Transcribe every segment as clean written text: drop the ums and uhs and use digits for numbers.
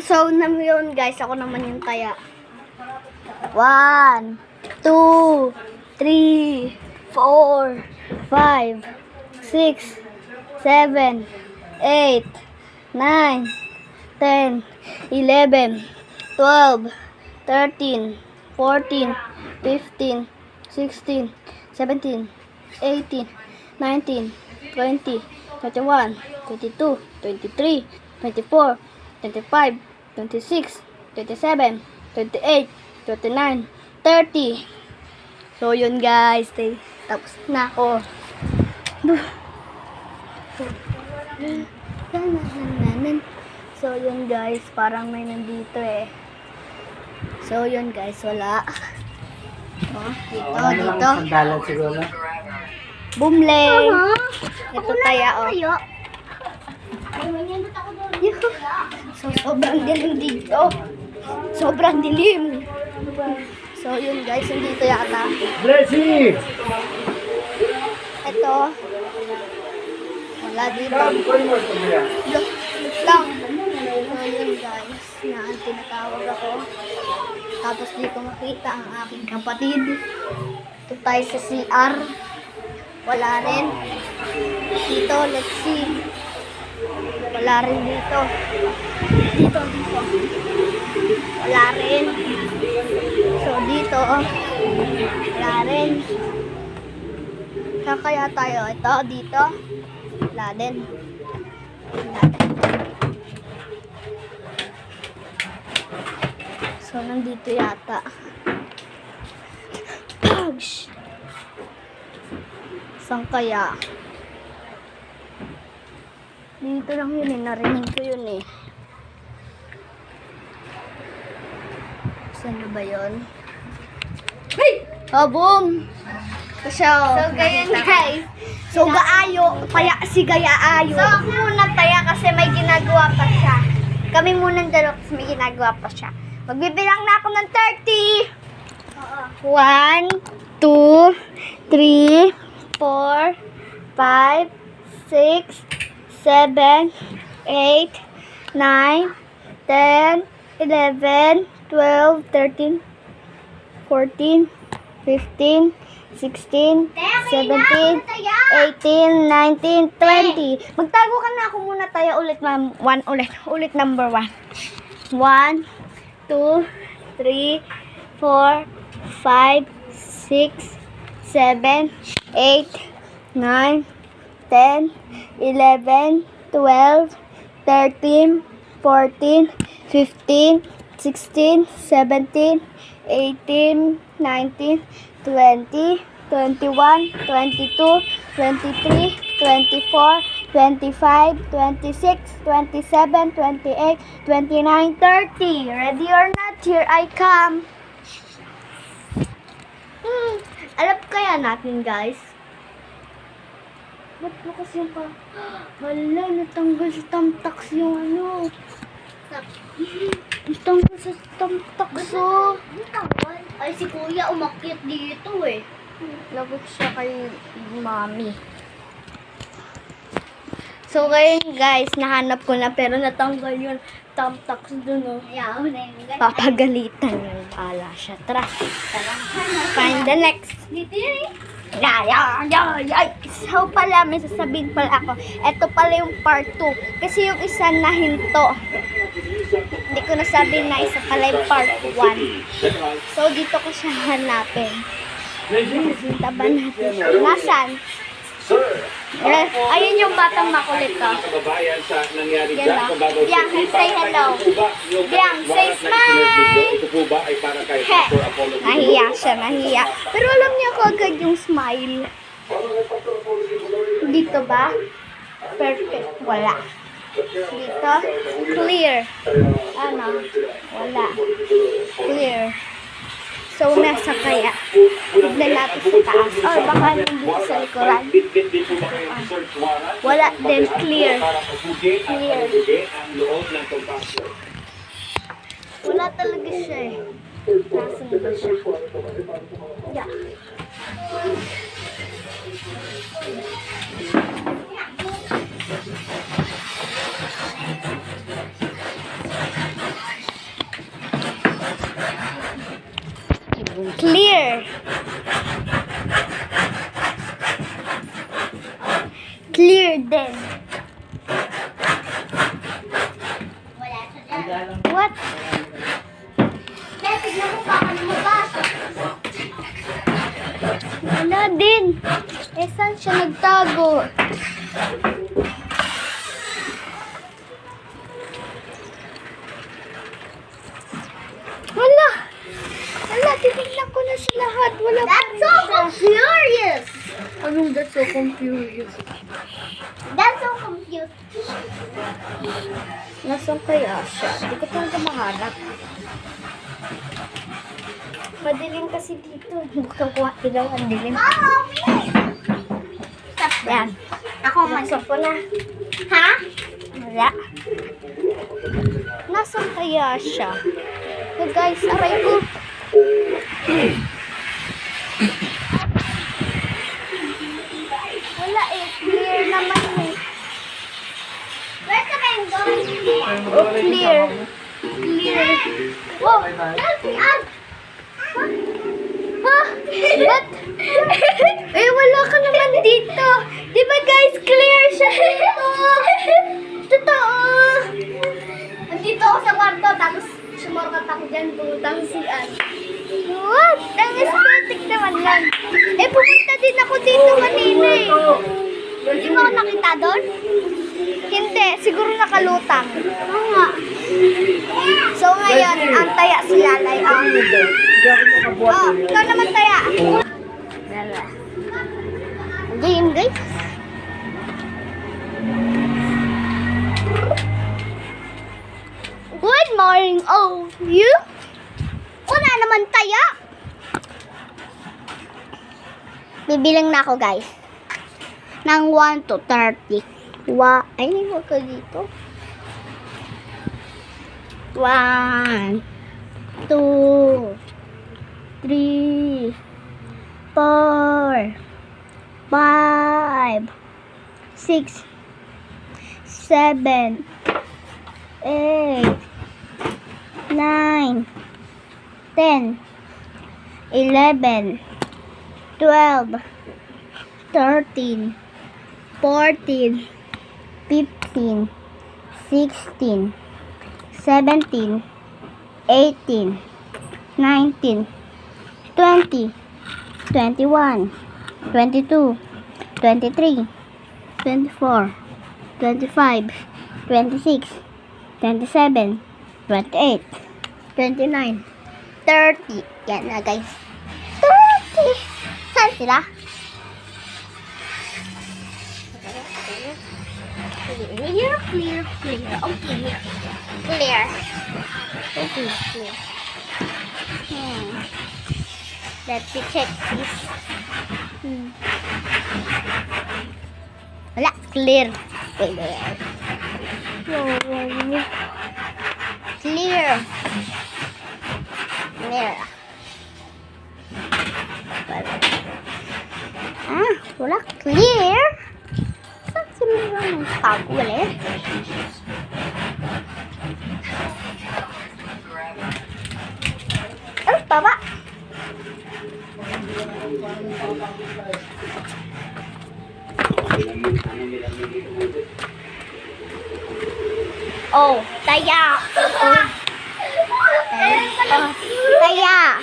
So, yun guys, ako naman yung taya. 1, 2, 3, 4, 5, 6, 7, 8, 9, 10, 11, 12, 13, 14, 15, 16, 17, 18, 19, 20, 21, 22, 23, 24, 25, 26, 27, 28, 29, 30. So, yun guys. Tapos na ako. So, yun guys. Parang may nandito eh. So, yun guys. Wala. Oh, dito. Sandalan siguro. Bumle. Ito taya oh. So, sobrang dilim dito. Sobrang dilim. So, yun guys. Nandito yata. Blessing! Ito. Wala dito. Lang. So, yun guys. Tinatawag ako. Tapos di ko makita ang aking kapatid. Ito tayo sa CR. Wala rin. Dito, let's see. Wala rin dito. Dito. Wala rin. So, dito, wala rin. Kaya tayo. Ito, dito. Wala din. So, nandito yata. Ouch! Saan kaya? Dito lang yun eh. Narinig ko yun eh. Saan na ba yun? Hey! Oh, boom! So, ganyan guys. So, gaayo. Kaya si Gayaayo. So, ako muna taya kasi may ginagawa pa siya. Kami muna dalawa kasi may ginagawa pa siya. Magbibilang na ako ng 30. 1, 2, 3, 4, 5, 6, 7, 8, 9, 10, 11, 12, 13, 14, 15, 16, 17, 18, 19, 20. Magtago ka na ako muna tayo ulit, ma'am. Ulit number 1. 1, 2, 3, 4, 5, 6, 7, 8, 9, 10, 11, 12, 13, 14, 15, 16, 17, 18, 19, 20, 21, 22, 23, 24, 25, 26, 27, 28, 29, 30. Ready or not, here I come. Alam kaya natin, guys? Ba't mo kasi yung pa... Hala, natanggal sa tamtax yung ano. Natanggal sa tamtax, oh. Ay, si kuya umakyat dito, eh. Lagot siya kay mami. So, ngayon, guys, nahanap ko na, pero natanggal yung tamtax dun, oh. Papagalitan yung pala siya. Tara. Find the next. Dito yun, eh. So pala, may sasabihin pala ako. Ito pala yung part 2. Kasi yung isa na hinto. Hindi ko nasabi na isa pala yung part 1. So dito ko siya hanapin. Kita ba natin? Nasaan? Ayun yung batang makulit ko. Yan lang. Biang, say hello. Biang, say smile. He, nahiya siya, nahiya. Pero alam niya ko agad yung smile. Dito ba? Perfect. Wala. Dito, clear. Ano? Wala. Clear. So, nasa kaya. Tignan natin sa taas. Or baka nandito sa likuran. Wala din. Clear. Clear. Wala talaga siya eh. Nasaan ba siya? Yeah. What? Tignan mo baka lumabas. Wala din. Eh, saan siya nagtago? Wala. Wala, titignan ko na sila lahat. Wala. That's so furious. Anong that's so confused? That's so confused. Nasaan kaya siya? Hindi ko talaga mahanap. Madilim kasi dito. Bukang kuha ilaw ang dilim. Yan. Ako masok ko na. Ha? Wala. Nasaan kaya siya? So guys, aray ko. Wala eh. Clear naman eh. Where's the mango? Oh, clear. Clear. Oh, that's the ant. Ha? What? Eh, wala ka naman dito. Di ba guys, clear siya dito. Totoo. Nandito ako sa kwarto, tapos sumarkat ako dyan, pumunta ako si Ann. What? Ang aesthetic naman lang. Eh, pupunta din ako dito kanina eh. Hindi mo ako nakita doon? Hindi, siguro nakalutang. Oo nga. So ngayon, ang taya si Lalay. Oh, ikaw naman taya. Game, guys. Good morning, oh, you? Wala naman taya. Bibilang na ako, guys. Ng 1 to 30. Ay, huwag ka dito. 1, 2, 3, 4, 5, 6, 7, 8, 9, 10, 11, 12, 13, 14, 15, 16, 17, 18, 19, 20, 21, 22, 23, 24, 25, 26, 27, 28, 29, 30. Yan na guys. 30. Saan sila? Clear, clear, clear. Okay. Clear. Okay, clear. Let me check this. Wala, clear. Clear. Clear. Clear. Wala, clear. Saan sila ng tago ulit? Baba. Oh, taya. Oh. Taya.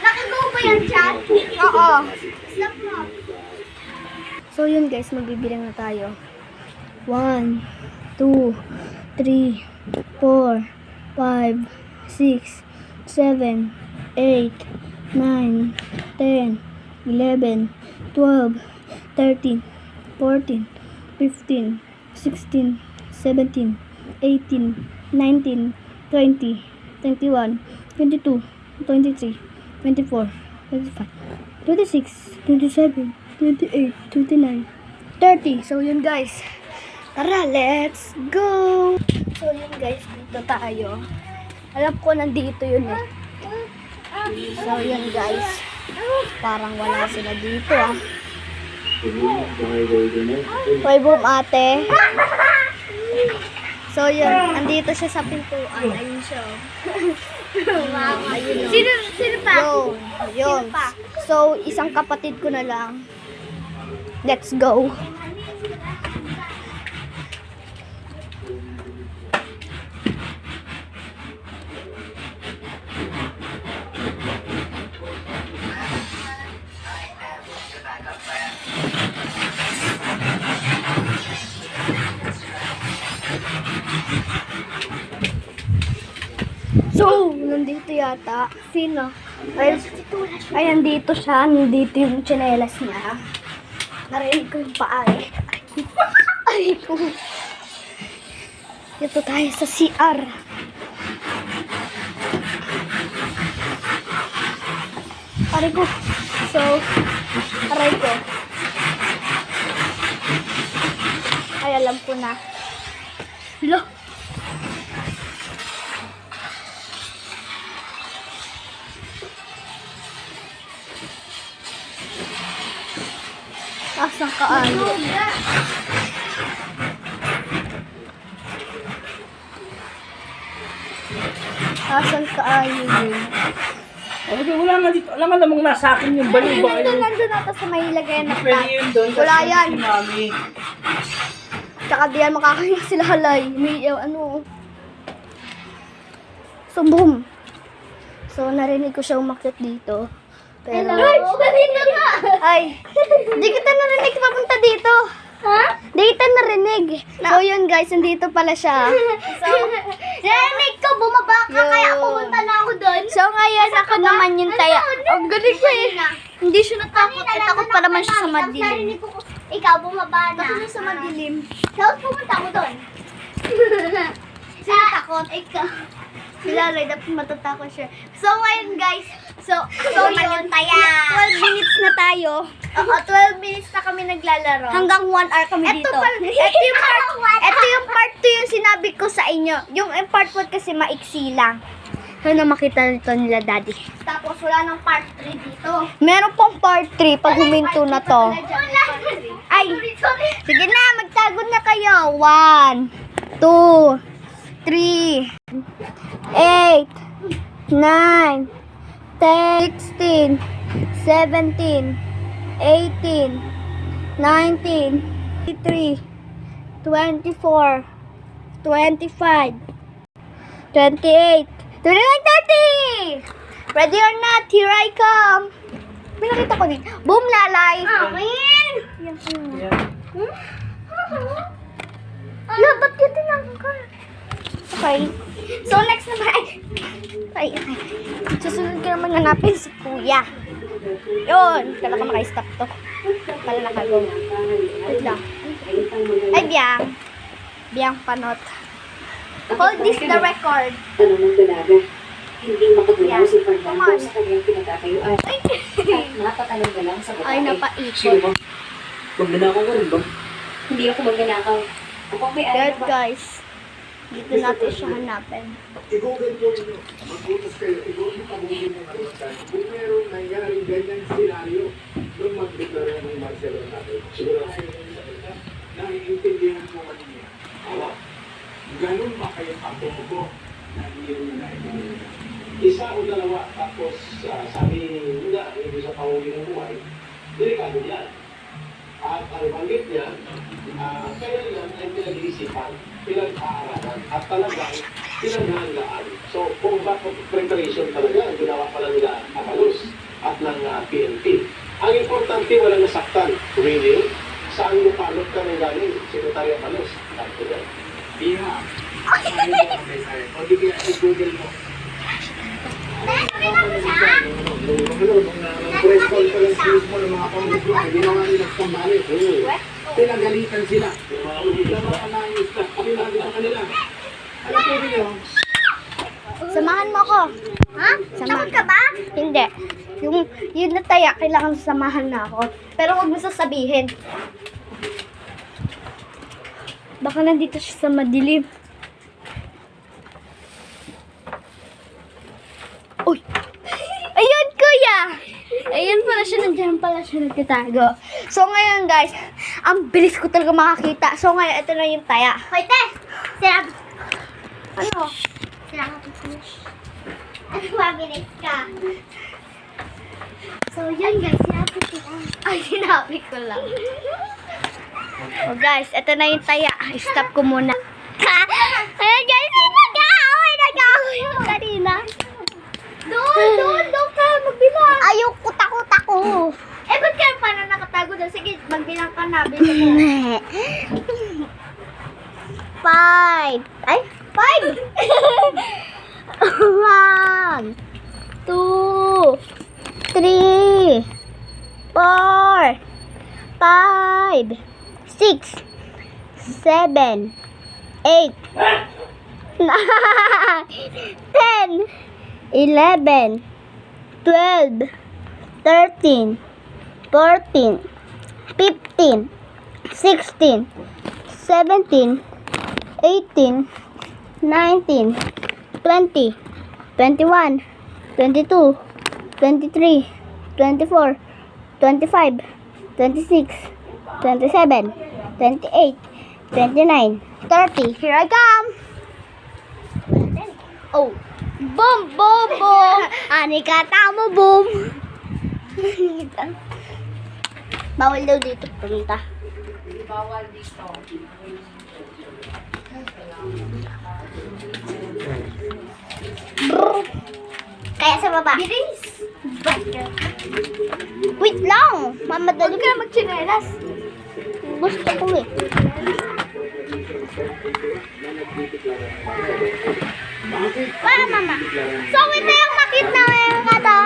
Nakago ba yan, chat? Oo. So yun guys, magbibilang na tayo. 1, 2, 3, 4, 5, 6, 7, 8, 9, 10, 11, 12, 13, 14, 15, 16, 17, 18, 19, 20, 21, 22, 23, 24, 25, 26, 27, 28, 29, 30. So yun guys. Tara, let's go! So yun guys, dito tayo. Alam ko nandito yun eh. So yun guys. Parang wala sila dito ah. Hoy boom ate. So yun, andito siya sa pintuan. Ayun siya. Ayun. Sino pa? Yun. So isang kapatid ko na lang. Let's go. yata. Sino? Ay, andito siya. Nandito yung tsinelas niya. Narinig ko yung paa eh. Ay ko. Dito tayo sa CR. Aray ko. So, aray ko. Ay, alam ko na. Lo. Asang kaayo. Asang kaayo din. Okay, wala nga dito. Alam nga namang nasa akin yung baliw ba kayo? Nandun nata sa may lagay na Pwede yun doon. Wala kasi yan. Si Mami. Tsaka di yan makakahinga sila halay. May ano. So, boom. So, narinig ko siya umakyat dito. Pero, ay, di kita narinig papunta dito. Ha? Di kita narinig. So, yun guys, nandito pala siya. So, narinig ko, bumaba ka, Yo. kaya pumunta na ako doon. So, ngayon ako naman yung taya. Ang galing ko eh. Hindi siya natakot. Eh, takot pa naman siya sa madilim. Narinig ko, ikaw bumaba na. Takot niya sa madilim. Tapos pumunta ako doon. Sino takot? Ikaw. Sila Ray, dapat matatakot siya. So, ngayon guys, so Naman yun, yung taya. 12 minutes na tayo. Oo, 12 minutes na kami naglalaro. Hanggang 1 hour kami dito. Ito yung part 2 yung sinabi ko sa inyo. Yung part 1 kasi maiksi lang. Sana makita nito nila daddy. Tapos wala nang part 3 dito. Meron pong part 3 pag huminto na to. Ay, sige na, magtago na kayo. 1, 2, 3, 8, 9, 10, 16, 17, 18, 19, 23, 24, 25, 28, 29, 30! Ready or not, here I come! May nakita ko din. Boom, lalay! Amin! Ala, ba't yun tinanggal? Okay. So, next naman ay. Susunod ko naman hanapin si Kuya. Yun. Kala ka maka-stop to. Pala nakago. Wait lang. Ay, Biyang. Biyang panot. Hold this the record. Tanong ng dalaga, hindi makagalaw si Come Fernando on. sa kanyang pinagkakayuan. At napatanong na lang sa babae. Ay, Sino napaikot. ba? Magnanakaw ka rin ba? Hindi ako magnanakaw. Ako may Good, ayaw ba? guys. Dito natin siya hanapin. I-google po ninyo. Mag-utos kayo. I-google nyo naman. Kung meron nangyaring ganyan senaryo nung mag-declare ng Barcelona natin. Siguro naiintindihan po kanina. Awa, ganun ba kayo kapopo na hindi na isa o dalawa tapos sabi nga, hindi sa pahuli ng buhay, delikado yan. At ang banggit niya, kaya yan ay pinag-iisipan, pinag-aaralan, at talagang pinaghandaan. So, kung bakit preparation talaga, ang ginawa pala nila Abalos at ng PNP. Ang importante, walang nasaktan. Really? Saan mo palot ka ng galing? Secretary Abalos. Dito yan. Yeah. O di kaya i-google mo. Nung press call pa lang mismo ng mga congressman, hindi naman nila nagpambalik. Pinagalitan sila. Napakanayos ka. Sinabi sa kanila. Alam po niyo, Samahan mo ako. Ha? Takot ka ba? Hindi. Yung nataya, kailangan samahan na ako. Pero huwag mo sasabihin. Baka nandito siya sa madilim. Uy! Ayun, kuya! Ayun pala siya, nandiyan pala siya nagtatago. So ngayon guys, ang bilis ko talaga makakita. So ngayon, ito na yung taya. Hoy, te! Sinabi, Ano? sinabi ko. Ano mabilis ka? So, yun guys, sinabi ko lang. Ay, sinabi ko lang. Oh guys, ito na yung taya. Stop ko muna. Ayan guys, nag-aaway yung kanina. Doon ka, magbilang. Ayaw ko, takot ako. Eh, ba't kayo pa na nakatago doon? Sige, magbilang ka na. Bilang mo. 5. Ay, 5. 1, 2, 3, 4, 5, 6, 7, 8, 9, 10, 11, 12, 13, 14, 15, 16, 17, 18, 19, 20, 21, 22, 23, 24, 25, 26, 27, 28, 29, 30. Here I come! Oh! Boom! Boom! Boom! Anika, tamo! Boom! Bawal daw dito punta. Brr. Kaya sa baba. Bilis! Wait lang! Mamadali ka magchinelas. Gusto ko eh. Wala mama. So wait na yung makit na ngayon ka to.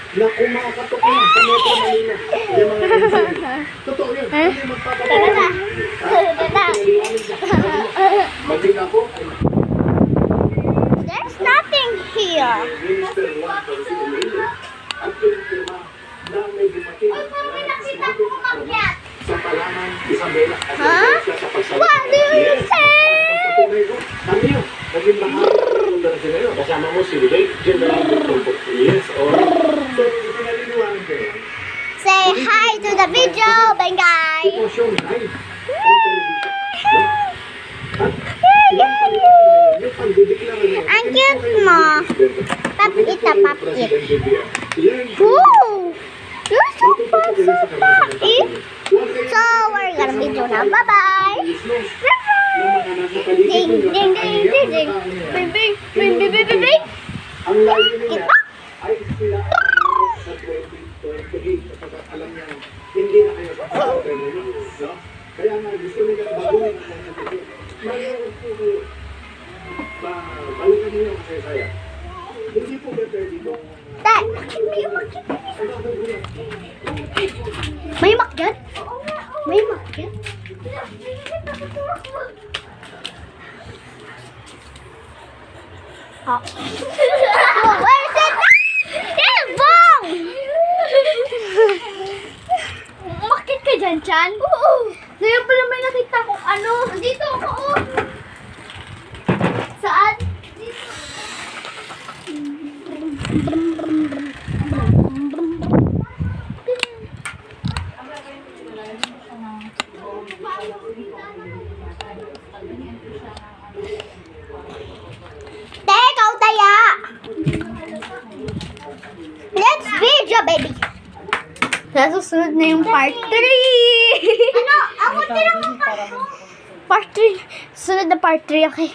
Na kumakatok na sa Metro Manila. Yung mga insan. Totoo yun. Hindi magpapatok. Tara na. Tara na. Maging ako ay There's nothing here. Minister 1 for Manila at pinipirma na may dumating sa Palaman, Isabela at Huh? sa pagsalit. What do you say? Pagpatunay ko, kami yun. Naging lahat ng darasya na yun. Kasama mo si Lake General Dr. Yes, or so, pinaliliwanag ko yun. Say hi to the video, Bengay. Sitwasyon ay on television. No? At ilang paliwanag yung pagdideklara niya. Ang cute mo. Papita, papit. Yan. Woo! You're so papit. So, we're gonna be doing now. Bye-bye. Ding, ding, ding, ding, ding. Bing, bing, bing, bing, bing, bing, bing. Ang layo nila ay sila sa 2028 kapag alam niya hindi na kayo pasakot no? Kaya nga gusto nila baguhin ang mga natin. Mayroon po kayo. Balikan niyo ang saya. Hindi po better dito. Dad, may makyat? May makyat? Oh. Oh, where is it? It's bong! Umakit ka dyan, Chan? Oo. Ngayon pala may nakita kong ano. Dito ako. Saan? Dito. Ikaw taya! Let's video, baby! Nasusunod na yung part 3! Ano? Ako tinanong ka. Part 3. Sunod na part 3, okay?